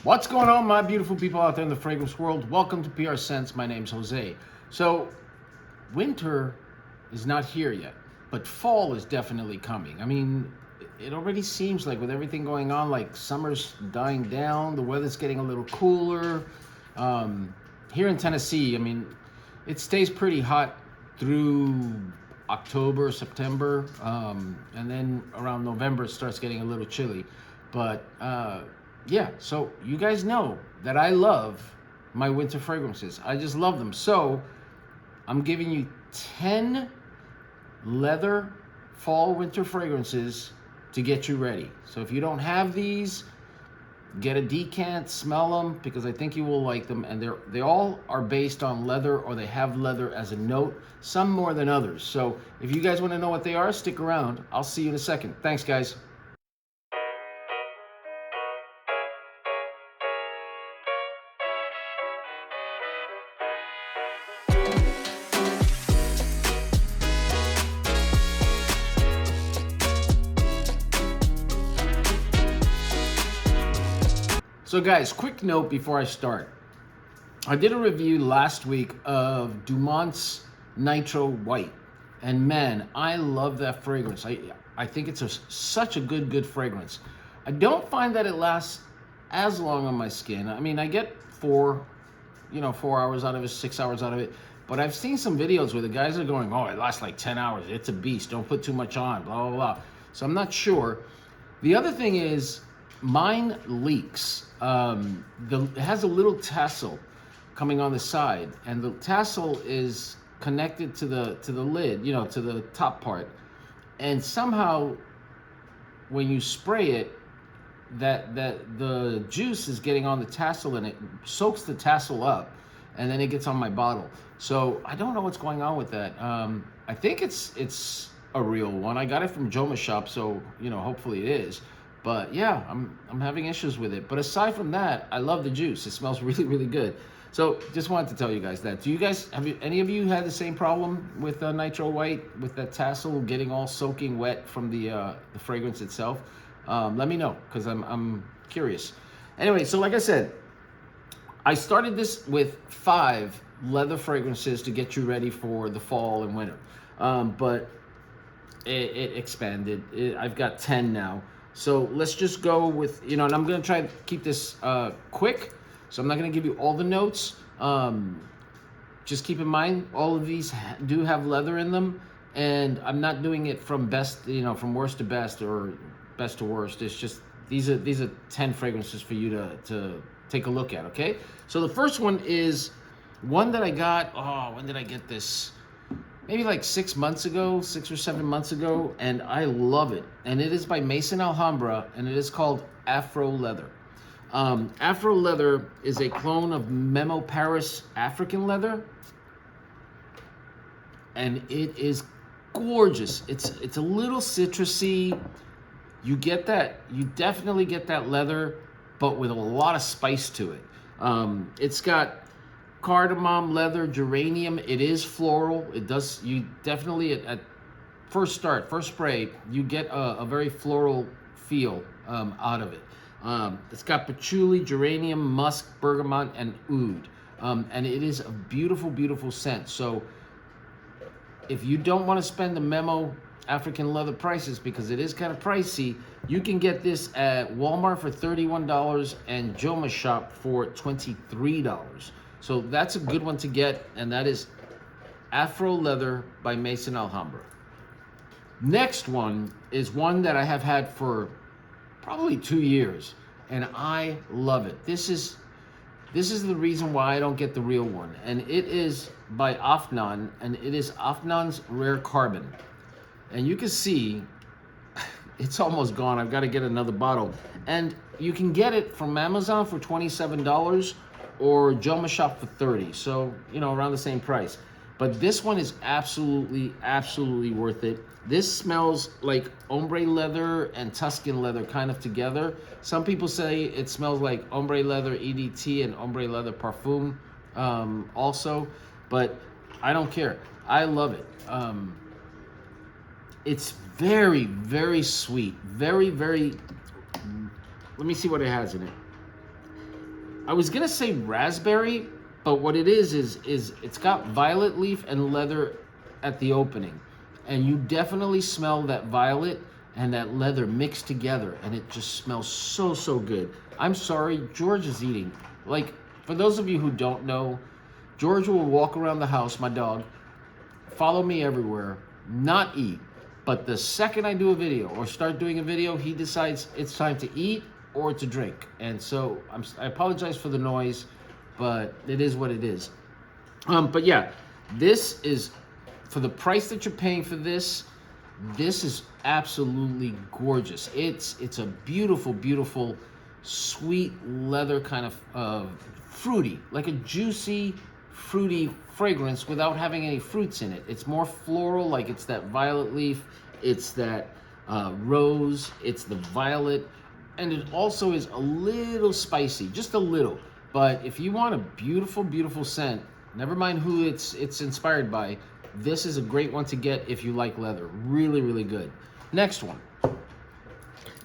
What's going on, my beautiful people out there in the fragrance world? Welcome to PR Scents. My name's Jose. So, winter is not here yet, but fall is definitely coming. I mean, it already seems like with everything going on, like summer's dying down, the weather's getting a little cooler. Here in Tennessee, I mean, it stays pretty hot through October, September, and then around November it starts getting a little chilly. But yeah, so you guys know that I love my winter fragrances. I just love them. So I'm giving you 10 leather fall winter fragrances to get you ready. So if you don't have these, get a decant, smell them, because I think you will like them. And they all are based on leather, or they have leather as a note, some more than others. So if you guys want to know what they are, stick around. I'll see you in a second. Thanks, guys. So guys, quick note before I start. I did a review last week of Dumont's Nitro White. And man, I love that fragrance. I think it's such a good fragrance. I don't find that it lasts as long on my skin. I mean, I get 4 hours out of it, 6 hours out of it. But I've seen some videos where the guys are going, oh, it lasts like 10 hours. It's a beast. Don't put too much on, blah, blah, blah. So I'm not sure. The other thing is, mine leaks. It has a little tassel coming on the side, and the tassel is connected to the lid, to the top part. And somehow, when you spray it, that the juice is getting on the tassel, and it soaks the tassel up, and then it gets on my bottle. So I don't know what's going on with that. I think it's a real one. I got it from jomashop, so hopefully it is. But yeah, I'm having issues with it. But aside from that, I love the juice. It smells really good. So just wanted to tell you guys that. Any of you had the same problem with Nitro White, with that tassel getting all soaking wet from the fragrance itself? Let me know, because I'm curious. Anyway, so like I said, I started this with 5 leather fragrances to get you ready for the fall and winter. But it expanded. I've got 10 now. So let's just go with, and I'm going to try to keep this quick. So I'm not going to give you all the notes. Just keep in mind, all of these do have leather in them. And I'm not doing it from from worst to best or best to worst. It's just, these are 10 fragrances for you to take a look at, okay? So the first one is one that I got, when did I get this? Maybe like 6 or 7 months ago, and I love it. And it is by Maison Alhambra, and it is called Afro Leather. Afro Leather is a clone of Memo Paris African leather, and it is gorgeous. It's a little citrusy. You definitely get that leather, but with a lot of spice to it. It's got cardamom, leather, geranium. It is floral. You definitely, at first spray, you get a very floral feel out of it. It's got patchouli, geranium, musk, bergamot, and oud. And it is a beautiful scent. So if you don't want to spend the Memo African leather prices, because it is kind of pricey, you can get this at Walmart for $31 and jomashop for $23. So that's a good one to get, and that is Afro Leather by Maison Alhambra. Next one is one that I have had for probably 2 years, and I love it. This is the reason why I don't get the real one, and it is by Afnan, and it is Afnan's Rare Carbon. And you can see it's almost gone. I've got to get another bottle. And you can get it from Amazon for $27 or jomashop for $30. So, around the same price. But this one is absolutely worth it. This smells like ombre leather and Tuscan leather kind of together. Some people say it smells like ombre leather EDT and ombre leather parfum also. But I don't care. I love it. It's very sweet. Very, let me see what it has in it. I was gonna say raspberry, but what it is it's got violet leaf and leather at the opening, and you definitely smell that violet and that leather mixed together, and it just smells so good. I'm sorry, George is eating. Like, for those of you who don't know, George will walk around the house, my dog, follow me everywhere, not eat. But the second I do a video or start doing a video, he decides it's time to eat or to drink. And so I apologize for the noise, but it is what it is. But yeah, this is, for the price that you're paying for this is absolutely gorgeous. It's a beautiful, sweet leather kind of fruity, like a juicy, fruity fragrance without having any fruits in it. It's more floral, like it's that violet leaf, it's that rose, it's the violet, and it also is a little spicy, just a little. But if you want a beautiful scent, never mind who it's inspired by, this is a great one to get if you like leather. Really good. Next one.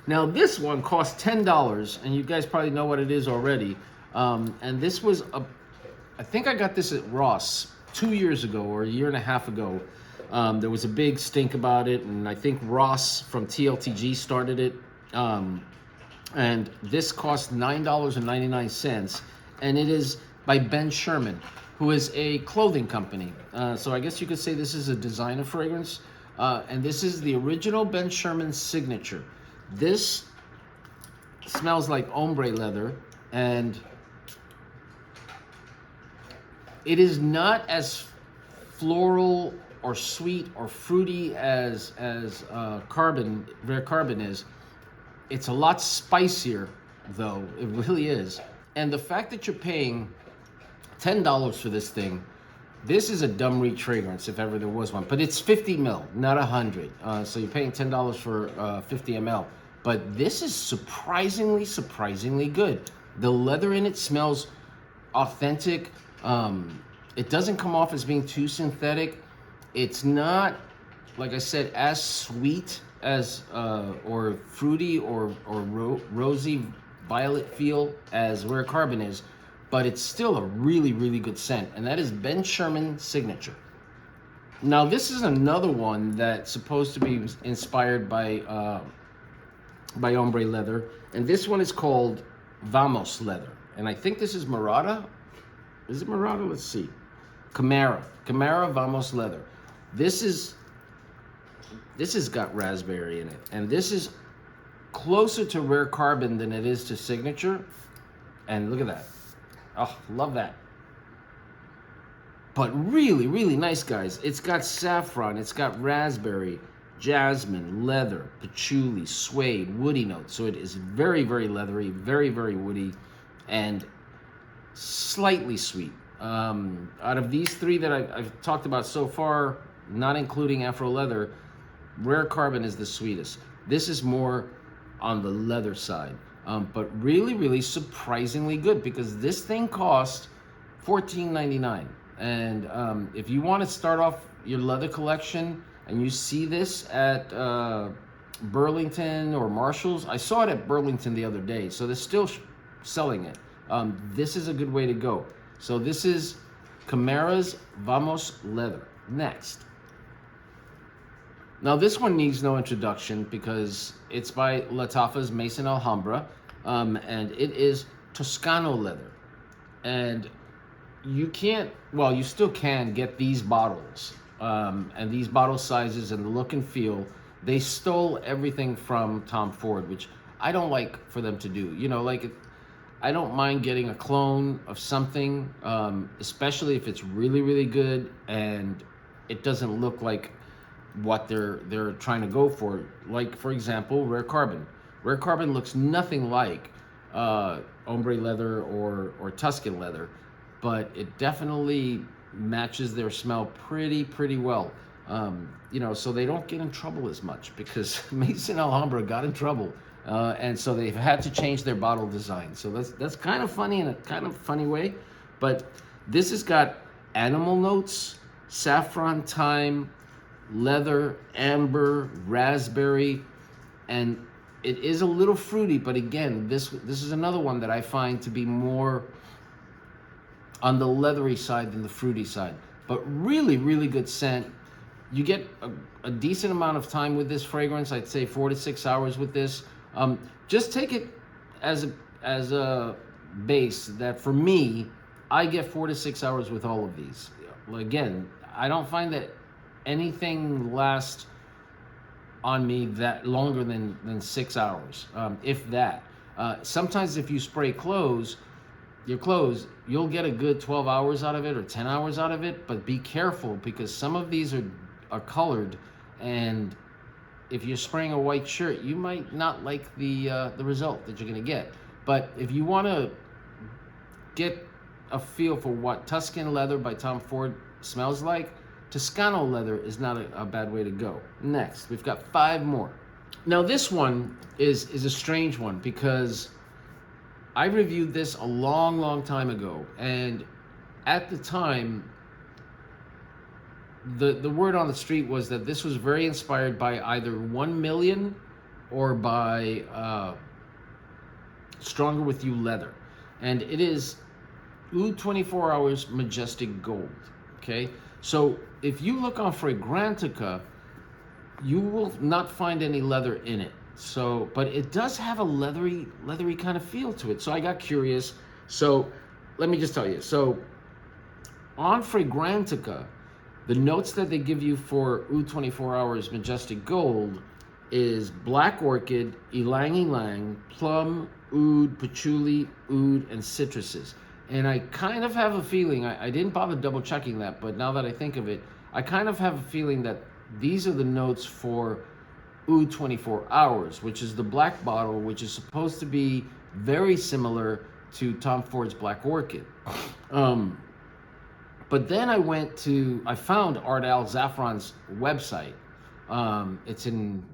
Now this one costs $10, and you guys probably know what it is already. And this was I think I got this at Ross 2 years ago or a year and a half ago. There was a big stink about it, and I think Ross from TLTG started it. And this cost $9.99, and it is by Ben Sherman, who is a clothing company. So I guess you could say this is a designer fragrance. And this is the original Ben Sherman Signature. This smells like ombre leather, and it is not as floral or sweet or fruity as Rare Carbon is. It's a lot spicier, though. It really is. And the fact that you're paying $10 for this thing, this is a dumb reach fragrance if ever there was one. But it's 50 mil, not 100. So you're paying $10 for 50 ml. But this is surprisingly good. The leather in it smells authentic. It doesn't come off as being too synthetic. It's not, like I said, as sweet as or fruity or rosy violet feel as Rare Carbon is, but it's still a really good scent, and that is Ben Sherman Signature. Now this is another one that's supposed to be inspired by ombre leather, and this one is called Vamos leather, and I think this is Murata. Is it Murata? Let's see. Camara Vamos leather. This has got raspberry in it, and this is closer to Rare Carbon than it is to Signature. And look at that. Oh, love that. But really nice, guys. It's got saffron, it's got raspberry, jasmine, leather, patchouli, suede, woody notes. So it is very leathery, very woody, and slightly sweet. Out of these three that I've talked about so far, not including Afro leather, Rare Carbon is the sweetest. This is more on the leather side, but really surprisingly good, because this thing cost $14.99. And if you want to start off your leather collection and you see this at Burlington or Marshall's, I saw it at Burlington the other day, so they're still selling it. This is a good way to go. So this is Camara's Vamos leather. Next. Now this one needs no introduction because it's by Lattafa's Maison Alhambra, and it is Toscano leather. And you can't, well, you still can get these bottles, and these bottle sizes and the look and feel. They stole everything from Tom Ford, which I don't like for them to do. You know, like, I don't mind getting a clone of something, especially if it's really good and it doesn't look like what they're trying to go for. Like, for example, Rare Carbon. Rare Carbon looks nothing like ombre leather or Tuscan leather, but it definitely matches their smell pretty well. You know, so they don't get in trouble as much, because Maison Alhambra got in trouble, and so they've had to change their bottle design. So that's kind of funny in a kind of funny way. But this has got animal notes, saffron, thyme, leather, amber, raspberry, and It is a little fruity, but again, this is another one that I find to be more on the leathery side than the fruity side. But really, really good scent. You get a decent amount of time with this fragrance. I'd say 4 to 6 hours with this. Just take it as a base that for me, I get 4 to 6 hours with all of these. Again, I don't find that anything lasts on me that longer than 6 hours, if that. Sometimes if you spray your clothes, you'll get a good 12 hours out of it or 10 hours out of it, but be careful because some of these are colored, and if you're spraying a white shirt, you might not like the result that you're gonna get. But if you wanna get a feel for what Tuscan leather by Tom Ford smells like, Toscano leather is not a bad way to go. Next, we've got 5 more. Now this one is a strange one because I reviewed this a long time ago, and at the time, the word on the street was that this was very inspired by either 1 Million or by Stronger With You leather. And it is Oud 24 Hours Majestic Gold, okay? So if you look on Fragrantica, you will not find any leather in it. So, but it does have a leathery kind of feel to it. So I got curious. So let me just tell you. So on Fragrantica, the notes that they give you for Oud 24 Hours Majestic Gold is black orchid, ylang ylang, plum, oud, patchouli, oud, and citruses. And I kind of have a feeling, I didn't bother double checking that, but now that I think of it, I kind of have a feeling that these are the notes for Oud 24 Hours, which is the black bottle, which is supposed to be very similar to Tom Ford's Black Orchid. But then I found Ard Al Zaafaran's website. It's in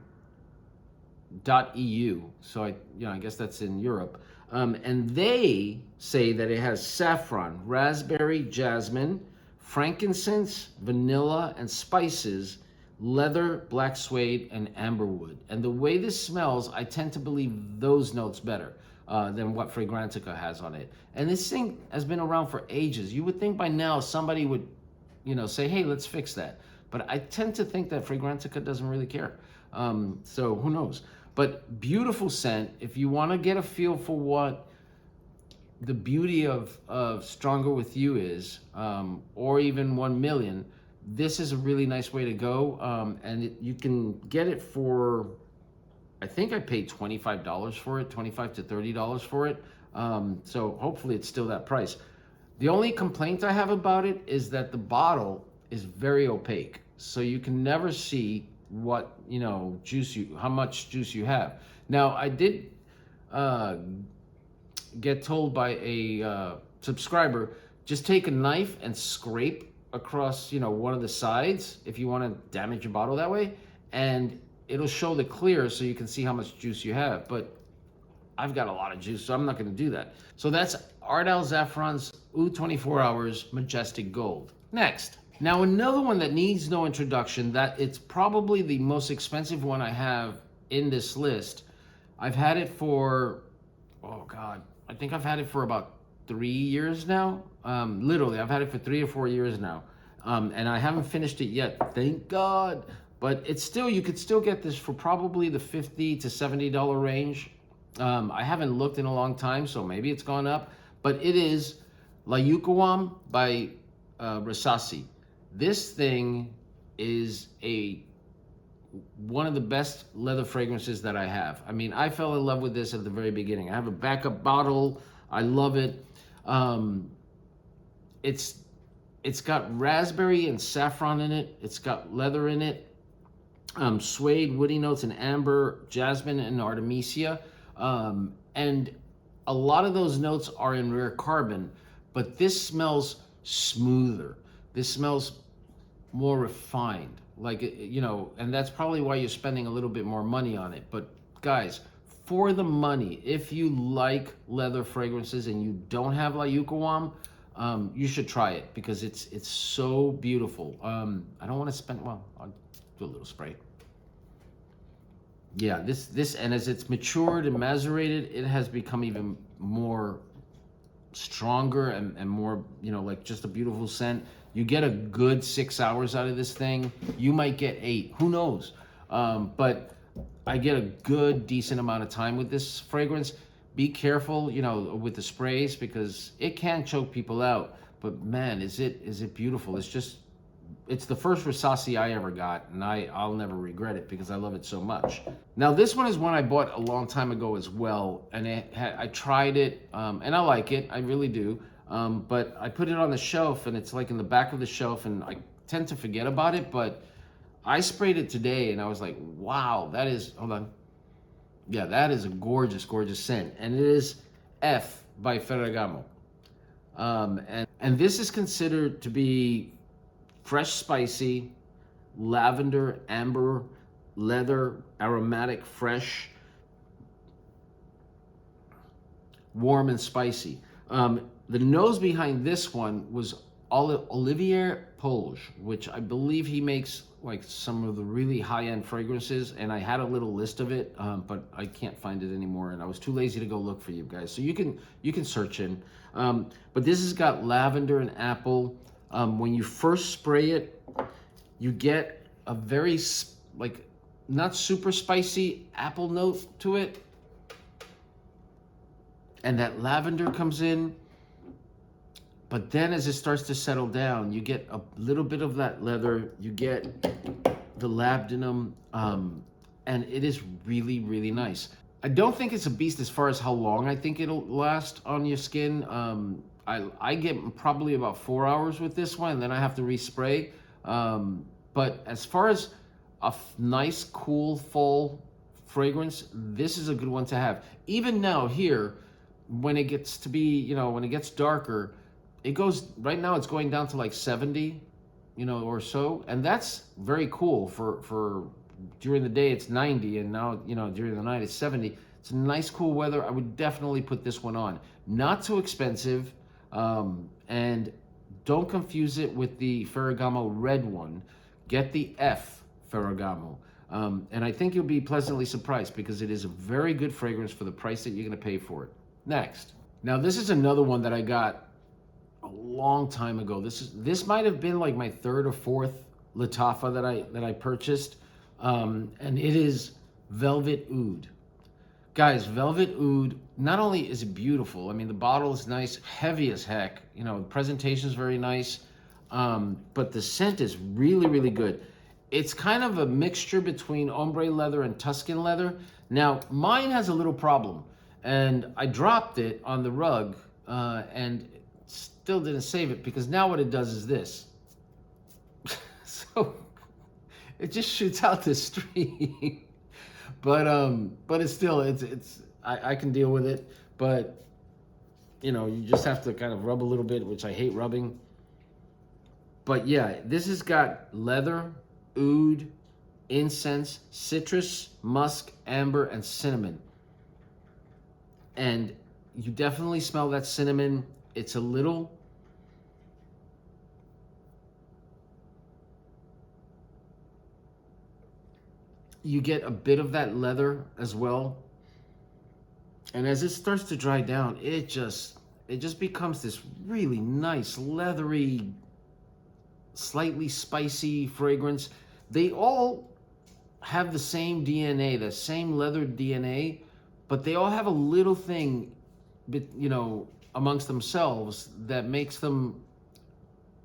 .eu, so I guess that's in Europe. And they say that it has saffron, raspberry, jasmine, frankincense, vanilla, and spices, leather, black suede, and amberwood. And the way this smells, I tend to believe those notes better than what Fragrantica has on it. And this thing has been around for ages. You would think by now somebody would, say, hey, let's fix that. But I tend to think that Fragrantica doesn't really care. So who knows? But beautiful scent. If you want to get a feel for what the beauty of Stronger With You is, or even 1 Million, this is a really nice way to go. And you can get it for, I think I paid $25 for it, $25 to $30 for it. So hopefully it's still that price. The only complaint I have about it is that the bottle is very opaque. So you can never see what, how much juice you have. Now, I did get told by a subscriber, just take a knife and scrape across, one of the sides if you want to damage your bottle that way, and it'll show the clear so you can see how much juice you have. But I've got a lot of juice, so I'm not going to do that. So that's Ard Al Zaafaran's Oud 24 Hours Majestic Gold. Next. Now, another one that needs no introduction, that it's probably the most expensive one I have in this list. I've had it for, I think I've had it for about 3 years now. Literally, I've had it for 3 or 4 years now. And I haven't finished it yet, thank God. But it's still, you could still get this for probably the $50 to $70 range. I haven't looked in a long time, so maybe it's gone up. But it is La Yuqawam by Rasasi. This thing is one of the best leather fragrances that I have. I mean, I fell in love with this at the very beginning. I have a backup bottle. I love it. It's got raspberry and saffron in it. It's got leather in it. Suede, woody notes, and amber, jasmine, and artemisia. And a lot of those notes are in rare carbon, but this smells smoother. This smells more refined, and that's probably why you're spending a little bit more money on it. But guys, for the money, if you like leather fragrances and you don't have La Yuqawam, you should try it because it's so beautiful. I don't want to spend, I'll do a little spray. Yeah, this and as it's matured and macerated, it has become even more stronger and more, you know, like just a beautiful scent. You get a good 6 hours out of this thing. You might get 8, who knows? But I get a good, decent amount of time with this fragrance. Be careful, you know, with the sprays because it can choke people out. But man, is it beautiful? It's the first Rasasi I ever got, and I'll never regret it because I love it so much. Now this one is one I bought a long time ago as well, and I tried it, and I like it, I really do. But I put it on the shelf, and it's like in the back of the shelf, and I tend to forget about it. But I sprayed it today, and I was like, wow, that is, hold on. Yeah, that is a gorgeous, gorgeous scent, and it is F by Feragamo. And this is considered to be fresh, spicy, lavender, amber, leather, aromatic, fresh, warm, and spicy. The nose behind this one was Olivier Polge, which I believe he makes like some of the really high-end fragrances, and I had a little list of it, but I can't find it anymore, and I was too lazy to go look for you guys. So you can search in. But this has got lavender and apple. When you first spray it, you get a very, like, not super spicy apple note to it. And that lavender comes in. But then as it starts to settle down, you get a little bit of that leather. You get the labdanum. And it is really, really nice. I don't think it's a beast as far as how long I think it'll last on your skin. I get probably about 4 hours with this one, and then I have to respray. But as far as a nice, cool, fall fragrance, this is a good one to have. Even now here, when it gets to be, you know, when it gets darker, it goes, right now it's going down to like 70, you know, or so. And that's very cool for during the day it's 90, and now, you know, during the night it's 70. It's nice, cool weather. I would definitely put this one on. Not too expensive. And don't confuse it with the Ferragamo red one. Get the F Ferragamo. And I think you'll be pleasantly surprised because it is a very good fragrance for the price that you're going to pay for it. Next. Now this is another one that I got a long time ago. This might have been like my 3rd or 4th Lattafa that I purchased. And it is Velvet Oud. Guys, Velvet Oud, not only is it beautiful, I mean, the bottle is nice, heavy as heck, you know, the presentation is very nice, but the scent is really, really good. It's kind of a mixture between ombre leather and Tuscan leather. Now, mine has a little problem, and I dropped it on the rug, and still didn't save it, because now what it does is this. So, it just shoots out the stream. But it's still, I can deal with it, but you know, you just have to kind of rub a little bit, which I hate rubbing. But yeah, this has got leather, oud, incense, citrus, musk, amber, and cinnamon. And you definitely smell that cinnamon. It's a little, you get a bit of that leather as well. And as it starts to dry down, it just becomes this really nice, leathery, slightly spicy fragrance. They all have the same DNA, the same leather DNA, but they all have a little thing, you know, amongst themselves that makes them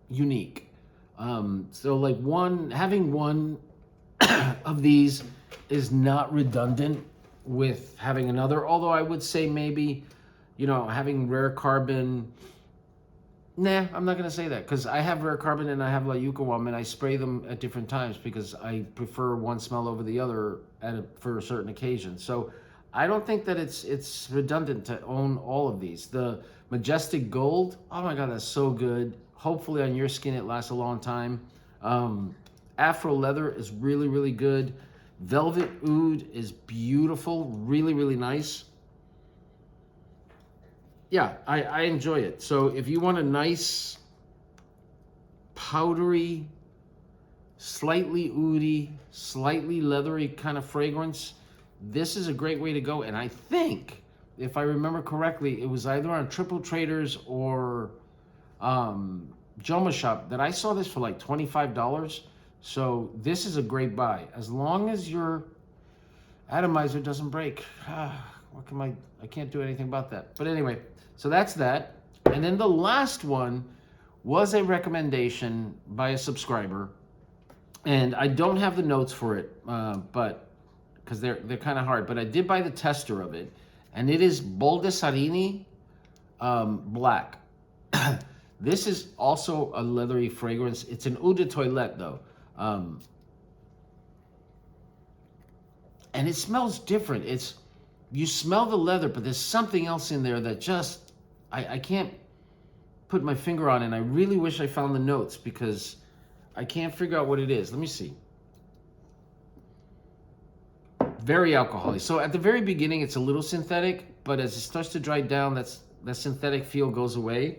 unique. So like having one of these is not redundant with having another, although I would say maybe, you know, having rare carbon, nah, I'm not gonna say that, because I have rare carbon and I have La Yuqawam, and I spray them at different times because I prefer one smell over the other for a certain occasion. So I don't think that it's redundant to own all of these. The Majestic Gold, oh my God, that's so good. Hopefully on your skin it lasts a long time. Afro Leather is really, really good. Velvet Oud is beautiful, really, really nice. Yeah, I enjoy it. So if you want a nice, powdery, slightly oudy, slightly leathery kind of fragrance, this is a great way to go. And I think, if I remember correctly, it was either on Triple Traders or Jomashop that I saw this for like $25. So this is a great buy, as long as your atomizer doesn't break. What can I can't do anything about that. But anyway, so that's that. And then the last one was a recommendation by a subscriber, and I don't have the notes for it, but because they're kind of hard. But I did buy the tester of it, and it is Baldesarini Black. This is also a leathery fragrance. It's an eau de toilette though, and it smells different. You smell the leather, but there's something else in there that just I can't put my finger on, and I really wish I found the notes because I can't figure out what it is. Let me see. Very alcoholic. So at the very beginning, it's a little synthetic, but as it starts to dry down, that synthetic feel goes away.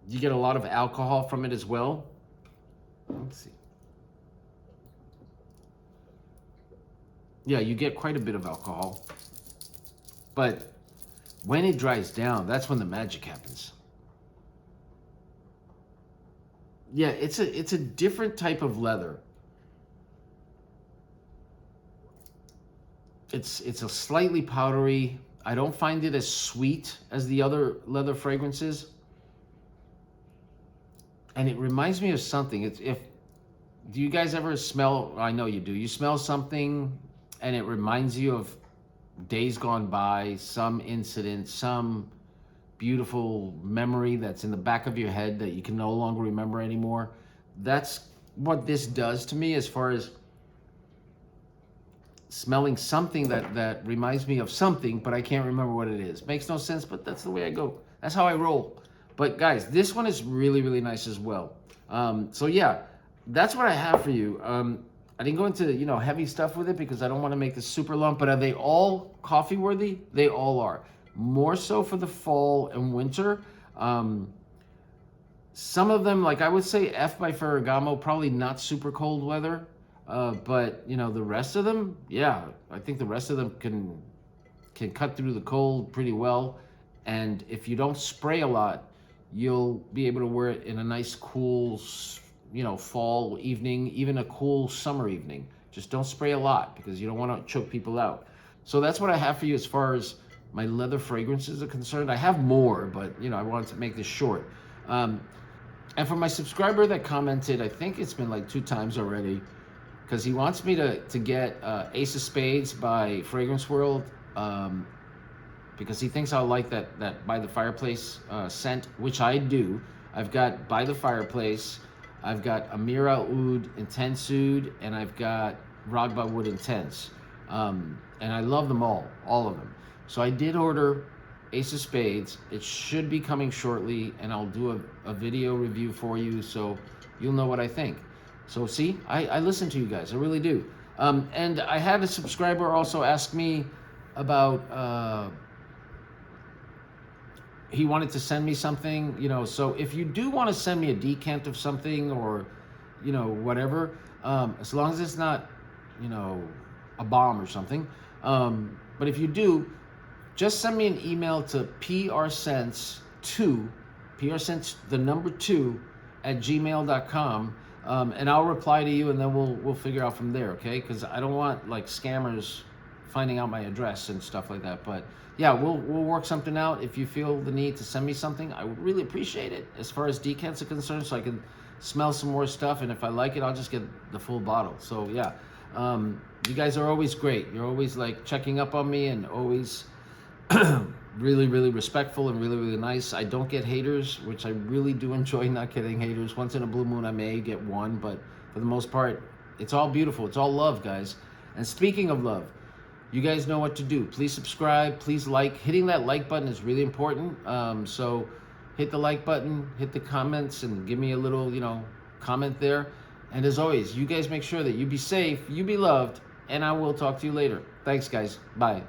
You get a lot of alcohol from it as well. Let's see. Yeah, you get quite a bit of alcohol, but when it dries down, that's when the magic happens. Yeah, it's a different type of leather. It's a slightly powdery. I don't find it as sweet as the other leather fragrances. And it reminds me of something. Do you guys ever smell, I know you do, you smell something and it reminds you of days gone by, some incident, some beautiful memory that's in the back of your head that you can no longer remember anymore? That's what this does to me, as far as smelling something that reminds me of something, but I can't remember what it is. Makes no sense, but that's the way I go. That's how I roll. But guys, this one is really, really nice as well. So yeah, that's what I have for you. I didn't go into, heavy stuff with it because I don't want to make this super long, but are they all coffee worthy? They all are. More so for the fall and winter. Some of them, like I would say F by Feragamo, probably not super cold weather. But the rest of them, yeah, I think the rest of them can cut through the cold pretty well. And if you don't spray a lot, you'll be able to wear it in a nice cool, fall evening, even a cool summer evening. Just don't spray a lot because you don't want to choke people out. So that's what I have for you as far as my leather fragrances are concerned. I have more, but I wanted to make this short. And for my subscriber that commented, I think it's been like 2 times already, because he wants me to get Ace of Spades by Fragrance World, because he thinks I'll like that By the Fireplace scent, which I do. I've got By the Fireplace, I've got Ard Al Oud Intense Oud, and I've got Ragba Wood Intense. And I love them all of them. So I did order Ace of Spades. It should be coming shortly, and I'll do a video review for you so you'll know what I think. So see, I listen to you guys, I really do. And I had a subscriber also ask me about, he wanted to send me something, so if you do want to send me a decant of something or, whatever, as long as it's not, a bomb or something. But if you do, just send me an email to PRSCENTS2, the number 2, @gmail.com. And I'll reply to you, and then we'll figure out from there, okay? Because I don't want like scammers finding out my address and stuff like that. But yeah, we'll work something out. If you feel the need to send me something, I would really appreciate it as far as decants are concerned, so I can smell some more stuff. And if I like it, I'll just get the full bottle. So yeah, you guys are always great. You're always like checking up on me and always really, really respectful and really, really nice. I don't get haters, which I really do enjoy not getting haters. Once in a blue moon, I may get one, but for the most part, it's all beautiful. It's all love, guys. And speaking of love, you guys know what to do. Please subscribe, please like. Hitting that like button is really important. So hit the like button, hit the comments, and give me a little, comment there. And as always, you guys make sure that you be safe, you be loved, and I will talk to you later. Thanks, guys. Bye.